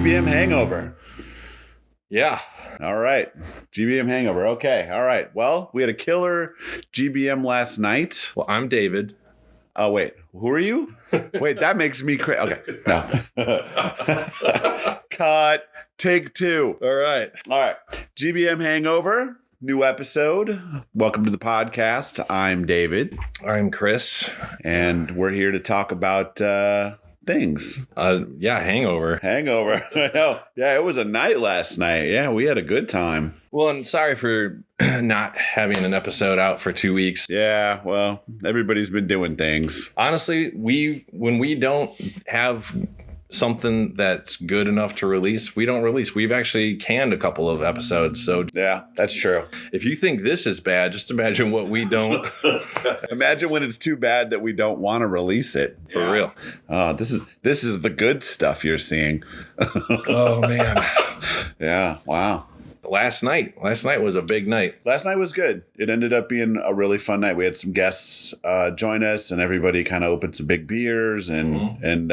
GBM hangover. Yeah. All right. GBM hangover. Okay. All right. Well, we had a killer GBM last night. Well, I'm David. Oh, wait. Who are you? Wait, that makes me crazy. Okay. No. Cut. Take two. All right. All right. GBM hangover. New episode. Welcome to the podcast. I'm David. I'm Chris. And we're here to talk about things. Hangover. Hangover. I know. Yeah, it was a night last night. Yeah, we had a good time. Well, and sorry for not having an episode out for 2 weeks. Yeah, well, everybody's been doing things. Honestly, when we don't have something that's good enough to release, we don't release. We've actually canned a couple of episodes. So yeah, that's true. If you think this is bad, just imagine what we don't. Imagine when it's too bad that we don't want to release it. For real. This is the good stuff you're seeing. Oh man. Yeah. Wow. Last night was a big night. Last night was good. It ended up being a really fun night. We had some guests join us, and everybody kind of opened some big beers, and it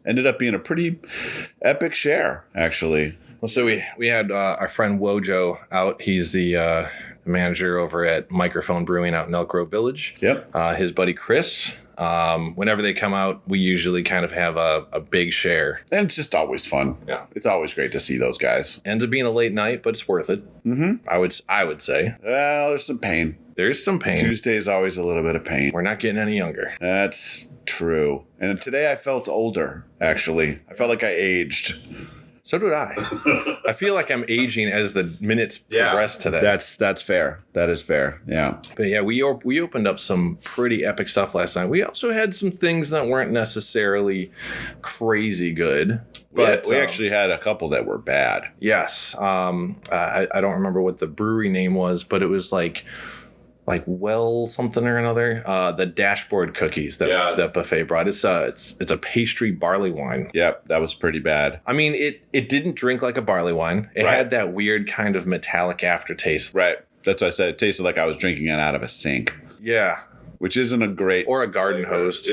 ended up being a pretty epic share, actually. Well, so we had our friend Wojo out. He's the manager over at Microphone Brewing out in Elk Grove Village. Yep. His buddy Chris. Whenever they come out, we usually kind of have a big share. And it's just always fun. Yeah. It's always great to see those guys. Ends up being a late night, but it's worth it. Mm-hmm. I would say. Well, there's some pain. There's some pain. Tuesday is always a little bit of pain. We're not getting any younger. That's true. And today I felt older, actually. I felt like I aged. So did I. I feel like I'm aging as the minutes progress today. That's fair. That is fair. Yeah. But yeah, we opened up some pretty epic stuff last night. We also had some things that weren't necessarily crazy good. But we actually had a couple that were bad. Yes. I don't remember what the brewery name was, but it was like well something or another. The dashboard cookies that buffet brought. It's a pastry barley wine. Yep, that was pretty bad. I mean, it didn't drink like a barley wine. It had that weird kind of metallic aftertaste. Right. That's what I said. It tasted like I was drinking it out of a sink. Yeah. Which isn't a great... Or a garden hose.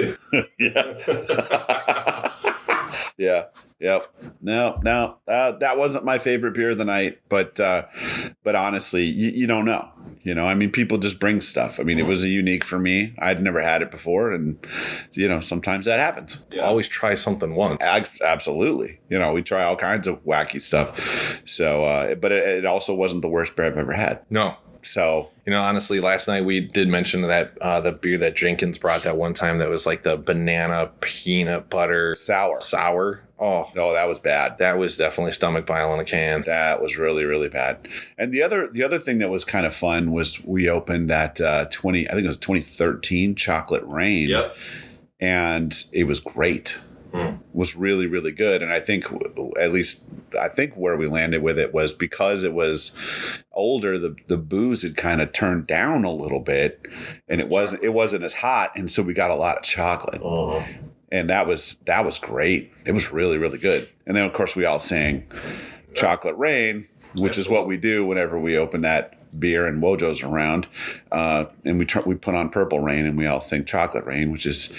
Yeah. Yeah. Yep. No. That wasn't my favorite beer of the night, but honestly, you don't know. You know, I mean, people just bring stuff. I mean, it was a unique for me. I'd never had it before, and sometimes that happens. Yeah. Always try something once. Absolutely. We try all kinds of wacky stuff. So, but it also wasn't the worst beer I've ever had. No. So, honestly, last night we did mention that the beer that Jenkins brought that one time that was like the banana peanut butter sour. Oh, no, that was bad. That was definitely stomach bile in a can. That was really, really bad. And the other thing that was kind of fun was we opened that 2013 Chocolate Rain. Yep. And it was great. Was really, really good. And I think where we landed with it was because it was older, the booze had kind of turned down a little bit, and it wasn't as hot, and so we got a lot of chocolate. And that was great. It was really, really good. And then of course we all sang Chocolate Rain, which is what we do whenever we open that beer and Wojo's around. And we put on Purple Rain and we all sing Chocolate Rain, which is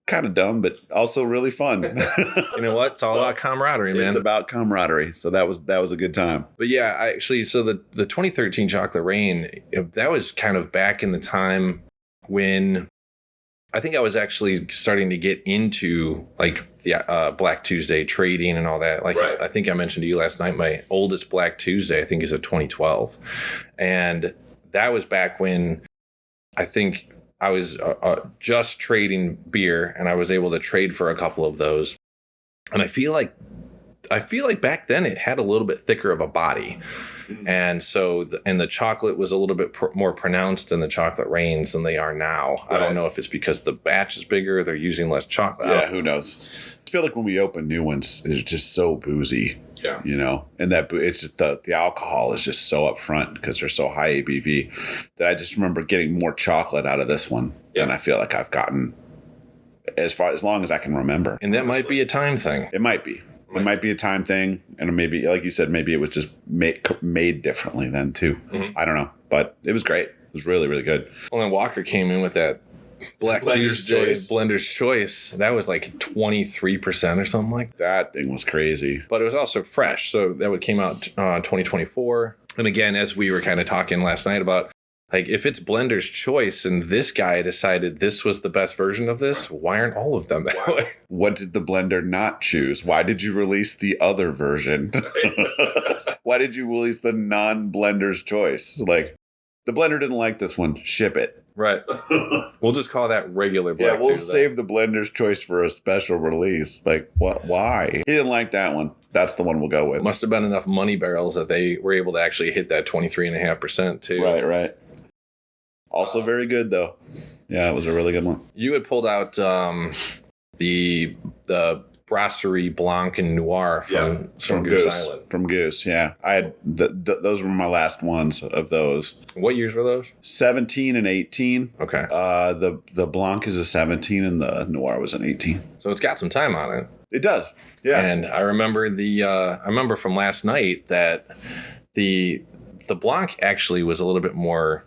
kind of dumb, but also really fun. You know what? It's all about camaraderie, man. It's about camaraderie. So that was a good time. But yeah, so the 2013 Chocolate Rain, that was kind of back in the time when I think I was actually starting to get into like the Black Tuesday trading and all that. Like I think I mentioned to you last night, my oldest Black Tuesday, I think is a 2012. And that was back when I think I was just trading beer, and I was able to trade for a couple of those. And I feel like back then it had a little bit thicker of a body. And so, the chocolate was a little bit more pronounced in the Chocolate Rains than they are now. Right. I don't know if it's because the batch is bigger, they're using less chocolate. Yeah, who knows? I feel like when we open new ones, it's just so boozy. Yeah. And that it's just the alcohol is just so up front because they're so high ABV that I just remember getting more chocolate out of this one than I feel like I've gotten as long as I can remember. And that might be a time thing. It might be. It might be a time thing, and maybe, like you said, maybe it was just made differently then too. Mm-hmm. I don't know, but it was great. It was really, really good. Well, then Walker came in with that Black Blender's Tuesday Choice. Blender's Choice. That was like 23% or something like that. That thing was crazy. But it was also fresh. So that came out 2024. And again, as we were kind of talking last night about, like, if it's Blender's Choice and this guy decided this was the best version of this, why aren't all of them that way? What did the blender not choose? Why did you release the other version? Why did you release the non-Blender's Choice? Like, the blender didn't like this one. Ship it. Right. We'll just call that regular Black We'll Tuesday. save the Blender's Choice for a special release. Like, what? Why? He didn't like that one. That's the one we'll go with. Must have been enough money barrels that they were able to actually hit that 23.5% too. Right. Also very good, though. Yeah, it was a really good one. You had pulled out the Brasserie Blanc and Noir from Goose Island. From Goose, yeah. I had those were my last ones of those. What years were those? 17 and 18. Okay. The Blanc is a 17 and the Noir was an 18. So it's got some time on it. It does. Yeah. And I remember from last night that the Blanc actually was a little bit more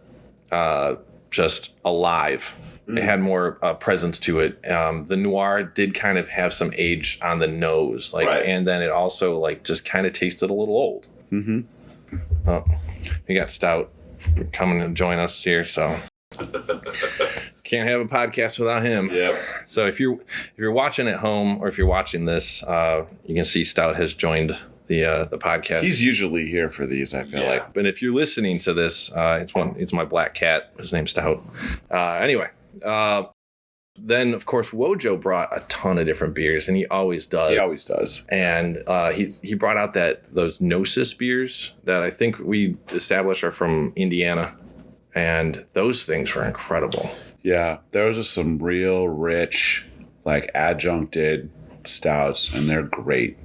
just alive. It had more presence to it. The Noir did kind of have some age on the nose, and then it also just kind of tasted a little old. Mm-hmm. Oh, we got Stout coming to join us here, so can't have a podcast without him. Yeah. So if you're watching at home or if you're watching this, you can see Stout has joined the podcast. He's usually here for these, I feel like. But if you're listening to this, it's my black cat. His name's Stout. Anyway. Then of course Wojo brought a ton of different beers, and he always does. He always does. And he brought out those Gnosis beers that I think we established are from Indiana, and those things were incredible. Yeah, there was just some real rich, adjuncted stouts, and they're great.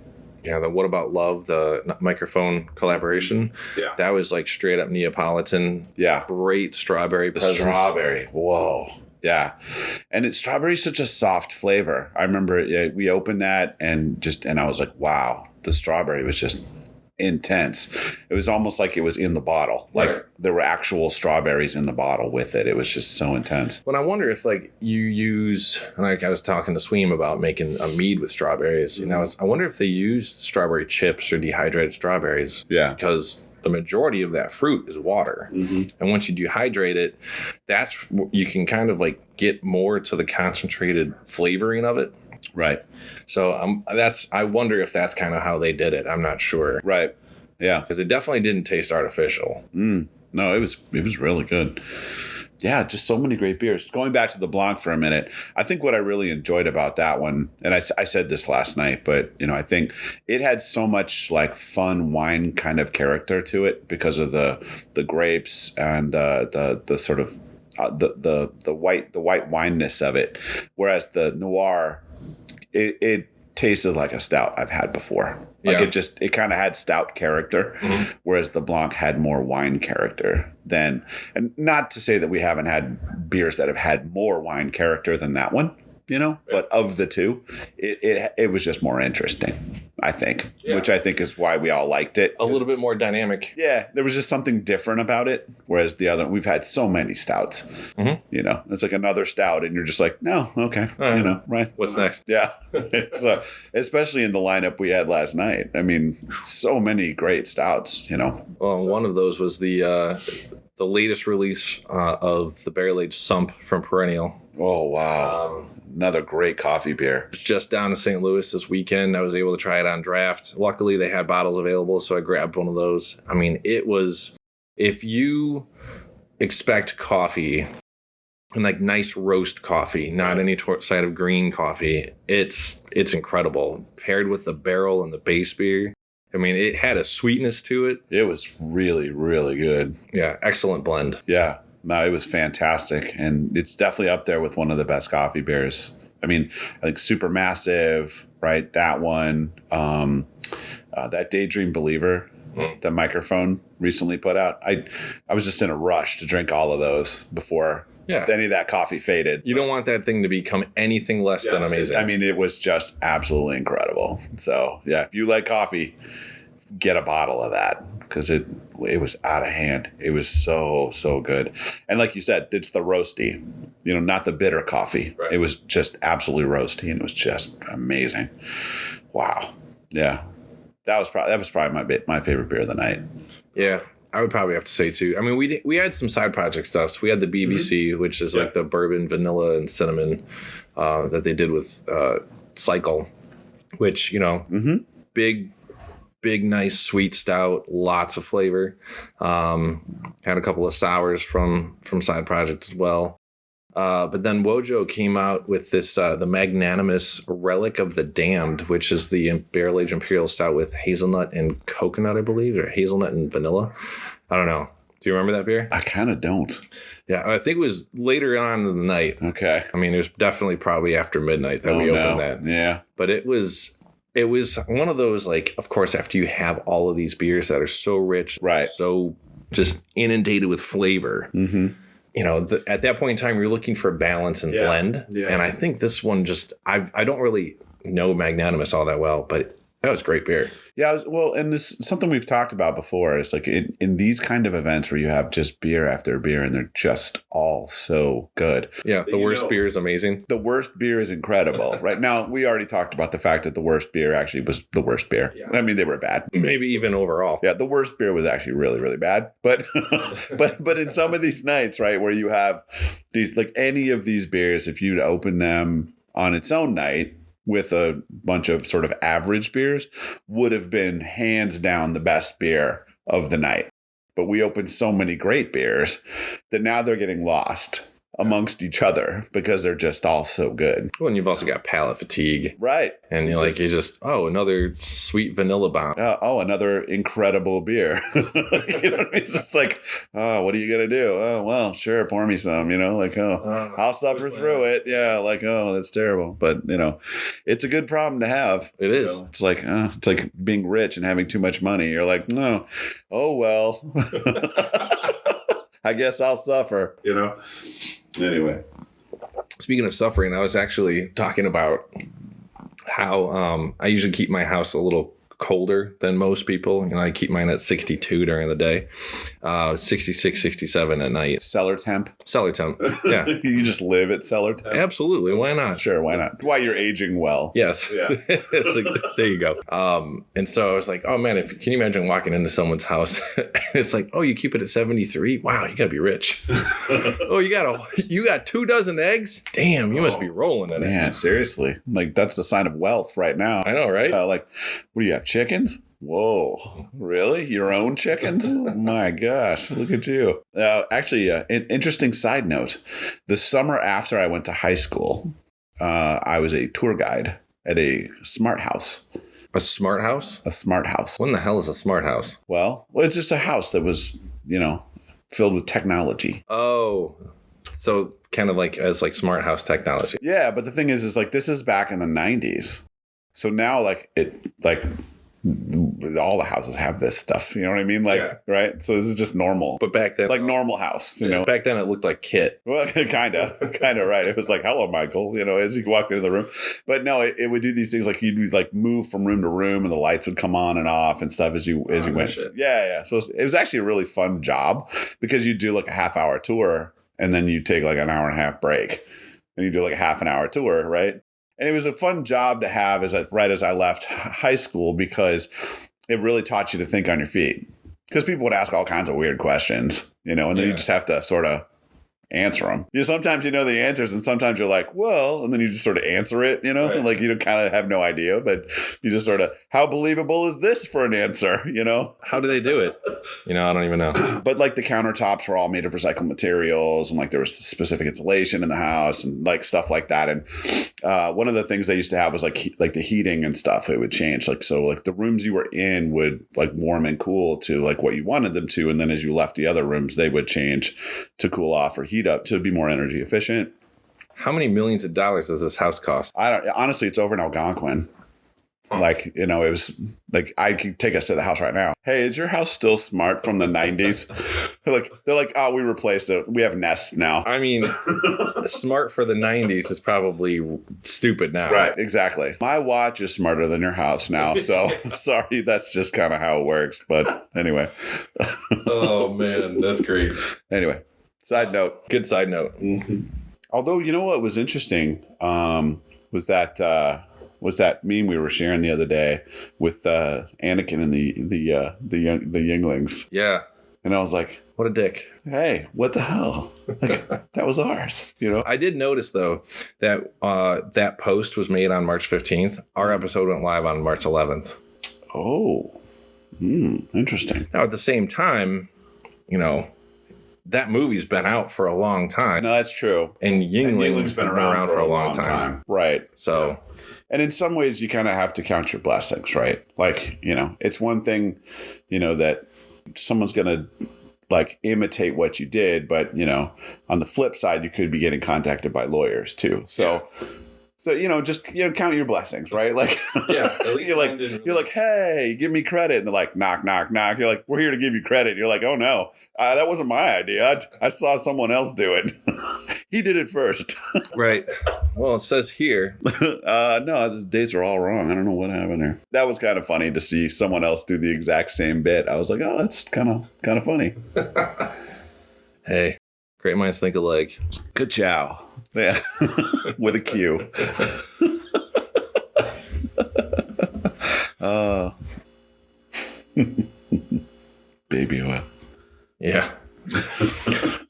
Yeah, the What About Love, the microphone collaboration. Yeah, that was straight up Neapolitan. Yeah, great strawberry presence. Strawberry, whoa. Yeah. And strawberry's such a soft flavor. I remember we opened that and I was like, wow, the strawberry was just intense. It was almost like it was in the bottle. There were actual strawberries in the bottle with it. It was just so intense. But I wonder if you use, and I was talking to Sweem about making a mead with strawberries, and I wonder if they use strawberry chips or dehydrated strawberries. Yeah. Because the majority of that fruit is water. Mm-hmm. And once you dehydrate it, you can kind of get more to the concentrated flavoring of it. Right. So I wonder if that's kind of how they did it. I'm not sure. Right. Yeah. Because it definitely didn't taste artificial. No, it was really good. Yeah, just so many great beers. Going back to the Blanc for a minute, I think what I really enjoyed about that one, and I said this last night, but I think it had so much fun wine kind of character to it because of the grapes and the sort of the white wineness of it, whereas the Noir, it tasted like a stout I've had before. It kind of had stout character, whereas the Blanc had more wine character than, and not to say that we haven't had beers that have had more wine character than that one, but of the two, it was just more interesting, I think, which I think is why we all liked it. A little bit more dynamic. Yeah, there was just something different about it, whereas the other, we've had so many stouts, it's like another stout, and you're just like, no, okay, right. What's next? Yeah. So, especially in the lineup we had last night. I mean, so many great stouts, Well, one of those was the latest release of the barrel-aged Sump from Perennial. Oh, wow. Another great coffee beer. Just down to St. Louis this weekend. I was able to try it on draft. Luckily, they had bottles available, so I grabbed one of those. I mean, it was, if you expect coffee and nice roast coffee, not any side of green coffee, it's incredible. Paired with the barrel and the base beer. I mean, it had a sweetness to it. It was really, really good. Yeah, excellent blend. Yeah. No, it was fantastic, and it's definitely up there with one of the best coffee beers. I mean, I think Supermassive, right? That one, that Daydream Believer, that microphone recently put out. I was just in a rush to drink all of those before any of that coffee faded. You don't want that thing to become anything less than amazing. It was just absolutely incredible. So, yeah, if you like coffee, get a bottle of that because it was out of hand. It was so, so good. And like you said, it's the roasty. not the bitter coffee. Right. It was just absolutely roasty, and it was just amazing. Wow. Yeah. That was probably my favorite beer of the night. Yeah. I would probably have to say too. I mean, we had some side project stuff. So we had the BBC, which is like the bourbon, vanilla, and cinnamon that they did with Cycle, which, big, nice, sweet stout, lots of flavor. Had a couple of sours from side projects as well. But then Wojo came out with this, the magnanimous Relic of the Damned, which is the barrel aged imperial stout with hazelnut and coconut, I believe, or hazelnut and vanilla. I don't know. Do you remember that beer? I kind of don't. Yeah, I think it was later on in the night. Okay. I mean, it was definitely probably after midnight that we opened that. Yeah. But it was one of those, like, of course, after you have all of these beers that are so rich, right, so just inundated with flavor. Mm-hmm. At that point in time, you're looking for balance and blend. Yeah. And I think this one I don't really know Magnanimous all that well, but that was great beer. Yeah. And this is something we've talked about before. It's like in these kind of events where you have just beer after beer and they're just all so good. Yeah. The worst beer is amazing. The worst beer is incredible. Right now, we already talked about the fact that the worst beer actually was the worst beer. Yeah. I mean, they were bad. Maybe even overall. Yeah. The worst beer was actually really, really bad. But, but in some of these nights, right, where you have these, like any of these beers, if you'd open them on its own night, with a bunch of sort of average beers, would have been hands down the best beer of the night. But we opened so many great beers that now they're getting lost amongst each other because they're just all so good. Well, and you've also got palate fatigue. Right. And another sweet vanilla bomb. Another incredible beer. You know what I mean? It's just like, what are you going to do? Oh, well, sure, pour me some, I'll suffer through it. Yeah, that's terrible. But, it's a good problem to have. It is. It's like being rich and having too much money. You're like, no, oh, well, I guess I'll suffer, Anyway. Speaking of suffering, I was actually talking about how I usually keep my house a little colder than most people. I keep mine at 62 during the day, 66, 67 at night. Cellar temp? Cellar temp, yeah. You just live at cellar temp? Absolutely. Why not? Sure, why not? Why you're aging well. Yes. Yeah. There you go. And so I was like, oh man, can you imagine walking into someone's house and it's like, oh, you keep it at 73? Wow, you gotta be rich. Oh, you got 2 dozen eggs? Damn, you must be rolling in it. Yeah, seriously. Like that's the sign of wealth right now. I know, right? What do you have? Chickens? Whoa, really? Your own chickens? My gosh, look at you. Actually, an interesting side note. The summer after I went to high school, I was a tour guide at a smart house. A smart house? A smart house. What in the hell is a smart house? Well, it's just a house that was, filled with technology. Oh, so kind of as smart house technology. Yeah, but the thing is this is back in the 90s. So now, all the houses have this stuff. You know what I mean? Right? So this is just normal. But back then, normal house. You know, back then it looked like Kit. Well, kind of right. It was like, "Hello, Michael." As you walked into the room. But no, it would do these things like you'd move from room to room, and the lights would come on and off and stuff as you went. Shit. Yeah. So it was actually a really fun job because you do a half-hour tour, and then you take an hour and a half break, and you do a half an hour tour, right? And it was a fun job to have right as I left high school because it really taught you to think on your feet. Because people would ask all kinds of weird questions, and then you just have to sort of answer them. Sometimes you know the answers and sometimes you're like, well, and then you just sort of answer it, right. You kind of have no idea, but you just sort of, how believable is this for an answer, How do they do it? I don't even know. But the countertops were all made of recycled materials and there was specific insulation in the house and stuff like that. And one of the things they used to have was the heating and stuff. It would change. The rooms you were in would warm and cool to what you wanted them to. And then as you left the other rooms, they would change to cool off or heat up to be more energy efficient. How many millions of dollars does this house cost? Honestly, it's over in Algonquin. It was I could take us to the house right now. Hey, is your house still smart from the 90s? They're like, oh, we replaced it. We have Nest now. I mean, smart for the 90s is probably stupid now. Right, exactly. My watch is smarter than your house now. So sorry, that's just kind of how it works. But anyway. Oh, man, that's great. Anyway, side note. Good side note. Mm-hmm. Although, you know what was interesting was that meme we were sharing the other day with Anakin and the younglings. Yeah. And I was like, what a dick. Hey, what the hell? Like, that was ours, you know? I did notice, though, that that post was made on March 15th. Our episode went live on March 11th. Oh, interesting. Now, at the same time, you know, that movie's been out for a long time. No, that's true. And Yingling's been around for a long time. Right. So, and in some ways, you kind of have to count your blessings, right? Like, you know, it's one thing, you know, that someone's going to like imitate what you did, but you know, on the flip side, you could be getting contacted by lawyers too. So, So, you know, just, you know, count your blessings, right? Like, yeah, you're like, hey, give me credit. And they're like, knock, knock, knock. You're like, we're here to give you credit. You're like, oh no, that wasn't my idea. I saw someone else do it. He did it first. Right. Well, it says here. No, the dates are all wrong. I don't know what happened there. That was kind of funny to see someone else do the exact same bit. I was like, oh, that's kind of funny. Hey, great minds think alike. Good chow. Yeah, with a Q. Baby oil. Yeah.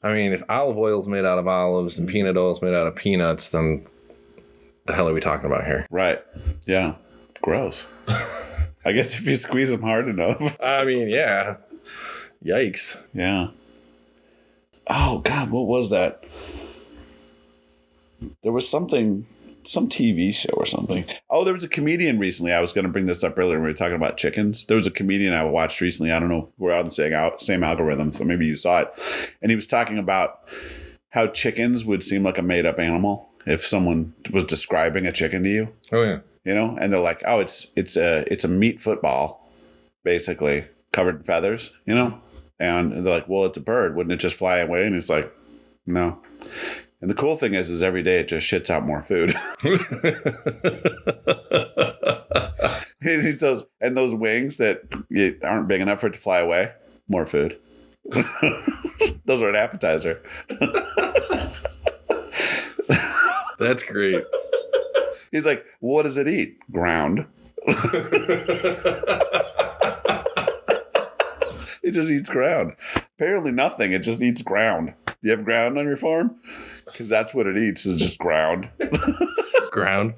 I mean, if olive oil's made out of olives and peanut oil's made out of peanuts, then the hell are we talking about here? Right. Yeah. Gross. I guess if you squeeze them hard enough. I mean, yeah. Yikes. Yeah. Oh, God, what was that? There was some TV show or something. Oh, there was a comedian recently. I was going to bring this up earlier when we were talking about chickens. There was a comedian I watched recently. I don't know. We're on the same algorithm, so maybe you saw it. And he was talking about how chickens would seem like a made-up animal if someone was describing a chicken to you. Oh, yeah. You know? And they're like, oh, it's a meat football, basically, covered in feathers, you know? And they're like, well, it's a bird. Wouldn't it just fly away? And it's like, no. And the cool thing is every day it just shits out more food. And those wings that aren't big enough for it to fly away, more food. Those are an appetizer. That's great. He's like, what does it eat? Ground. It just eats ground. Apparently nothing. It just eats ground. You have ground on your farm? Because that's what it eats, is just ground. Ground.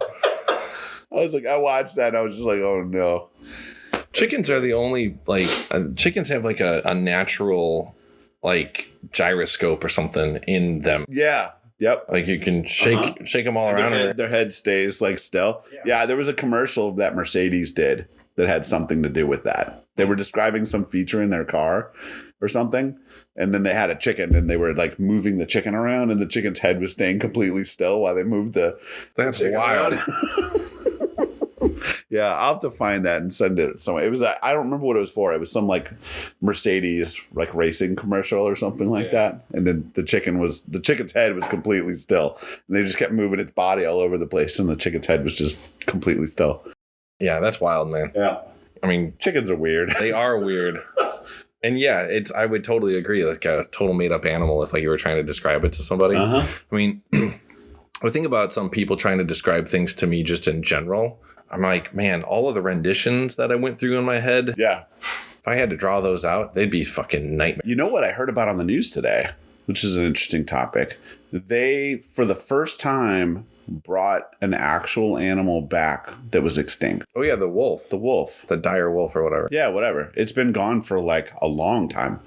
I watched that and I was just like, oh no. Chickens are the only, like, chickens have like a natural, like, gyroscope or something in them. Yeah. Yep. Like you can shake them all around. Their head stays like still. Yeah, there was a commercial that Mercedes did that had something to do with that. They were describing some feature in their car or something. And then they had a chicken and they were like moving the chicken around and the chicken's head was staying completely still while they moved That's wild. Yeah, I'll have to find that and send it somewhere. It was, I don't remember what it was for. It was some like Mercedes like racing commercial or something like that. And then the chicken's head was completely still. And they just kept moving its body all over the place and the chicken's head was just completely still. Yeah, that's wild, man. Yeah. I mean, chickens are weird. They are weird. And yeah, I would totally agree. Like a total made up animal if like you were trying to describe it to somebody. I mean, I think about some people trying to describe things to me just in general. I'm like, man, all of the renditions that I went through in my head. Yeah. If I had to draw those out, they'd be fucking nightmare. You know what I heard about on the news today, which is an interesting topic? They, for the first time, brought an actual animal back that was extinct. Oh, yeah, the wolf. The wolf. The dire wolf or whatever. Yeah, whatever. It's been gone for like a long time.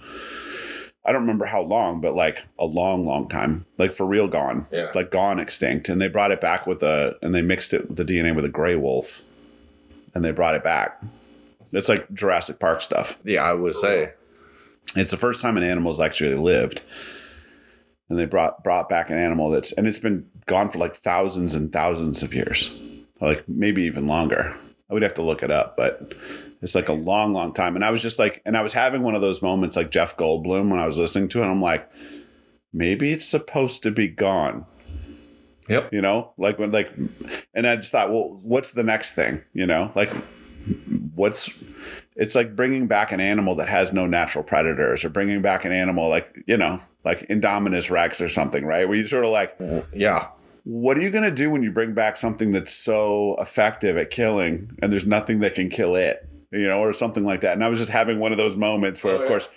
I don't remember how long, but like a long, long time. Like for real gone. Yeah. Like gone extinct. And they brought it back and they mixed it with the DNA with a gray wolf. And they brought it back. It's like Jurassic Park stuff. Yeah, I would say. It's the first time an animal's actually lived. And they brought back an animal and it's been gone for like thousands and thousands of years. Like maybe even longer. I would have to look it up, but it's like a long, long time. And I was just like, and I was having one of those moments like Jeff Goldblum when I was listening to it. I'm like, maybe it's supposed to be gone. Yep. You know, like when and I just thought, well, what's the next thing? You know, like it's like bringing back an animal that has no natural predators, or bringing back an animal like, like Indominus Rex or something, right? Where you sort of like, yeah. What are you going to do when you bring back something that's so effective at killing and there's nothing that can kill it, or something like that? And I was just having one of those moments where, of course,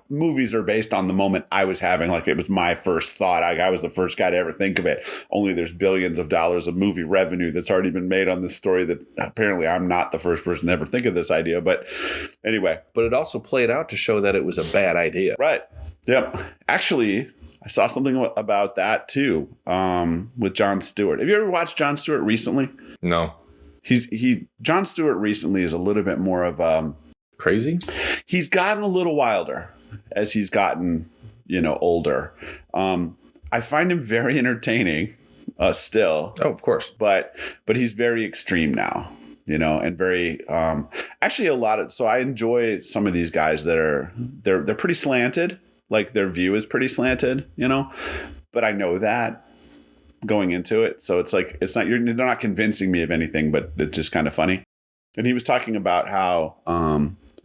movies are based on the moment I was having. Like, it was my first thought. I was the first guy to ever think of it. Only there's billions of dollars of movie revenue that's already been made on this story that apparently I'm not the first person to ever think of this idea. But anyway. But it also played out to show that it was a bad idea. Right. Yep. Actually, I saw something about that too, with Jon Stewart. Have you ever watched Jon Stewart recently? No. Jon Stewart recently is a little bit more of crazy. He's gotten a little wilder as he's gotten, older. I find him very entertaining still. Oh, of course. But he's very extreme now, and very actually a lot of. So I enjoy some of these guys that are they're pretty slanted. Like, their view is pretty slanted, but I know that going into it. So it's like, they're not convincing me of anything, but it's just kind of funny. And he was talking about how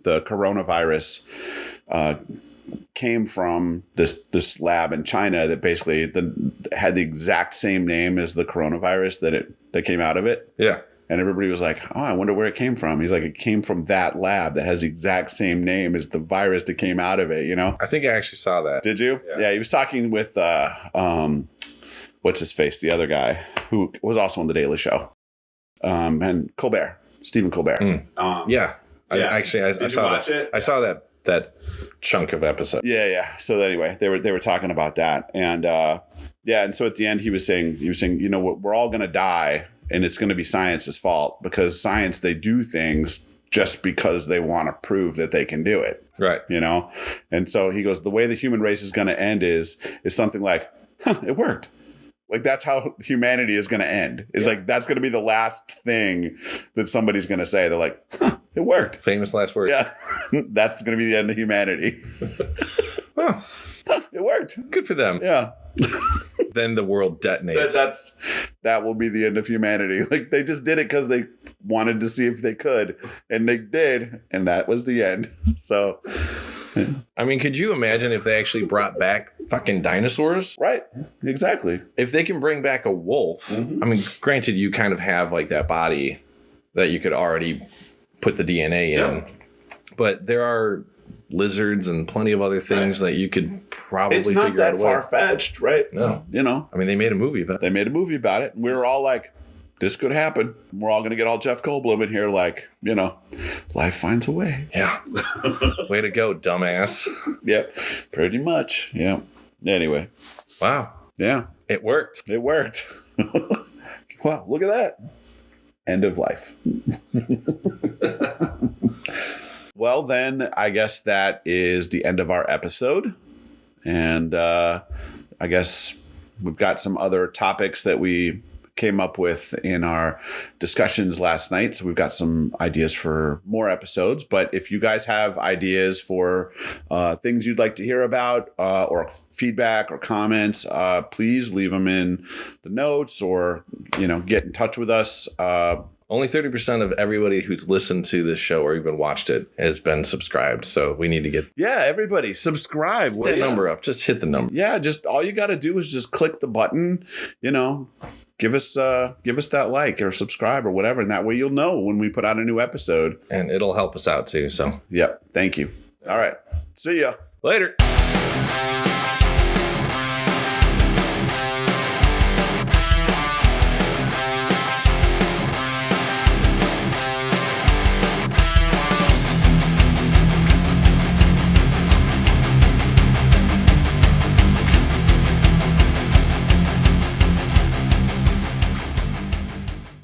the coronavirus came from this lab in China that basically had the exact same name as the coronavirus that came out of it. Yeah. And everybody was like, oh, I wonder where it came from. He's like, it came from that lab that has the exact same name as the virus that came out of it, I think I actually saw that. Did you? Yeah, he was talking with, what's his face? The other guy who was also on The Daily Show. And Colbert, Stephen Colbert. Yeah. I saw that. It? I saw that chunk of episode. Yeah. So anyway, they were talking about that. And and so at the end he was saying, we're all going to die. And it's going to be science's fault, because science, they do things just because they want to prove that they can do it. Right. And so he goes, the way the human race is going to end is something like, it worked. Like, that's how humanity is going to end. It's like, that's going to be the last thing that somebody's going to say. They're like, it worked. Famous last words. Yeah. That's going to be the end of humanity. Well, it worked. Good for them. Yeah. Then the world detonates. That will be the end of humanity. Like, they just did it because they wanted to see if they could, and they did, and that was the end. So, I mean, could you imagine if they actually brought back fucking dinosaurs? Right. Exactly. If they can bring back a wolf, I mean, granted, you kind of have like that body that you could already put the DNA in, but there are lizards and plenty of other things that you could probably figure out a way. It's not that far-fetched, right? No. I mean, they made a movie about it. And we were all like, this could happen. We're all going to get all Jeff Goldblum in here like, life finds a way. Yeah. Way to go, dumbass. Yep. Pretty much. Yeah. Anyway. Wow. Yeah. It worked. Wow, look at that. End of life. Well, then, I guess that is the end of our episode. And I guess we've got some other topics that we came up with in our discussions last night. So we've got some ideas for more episodes. But if you guys have ideas for things you'd like to hear about or feedback or comments, please leave them in the notes or, get in touch with us. Only 30% of everybody who's listened to this show or even watched it has been subscribed. So we need to get everybody subscribe. That number up. Just hit the number. Yeah, just all you got to do is just click the button, give us that like or subscribe or whatever. And that way you'll know when we put out a new episode. And it'll help us out too. So, yep. Thank you. All right. See ya. Later.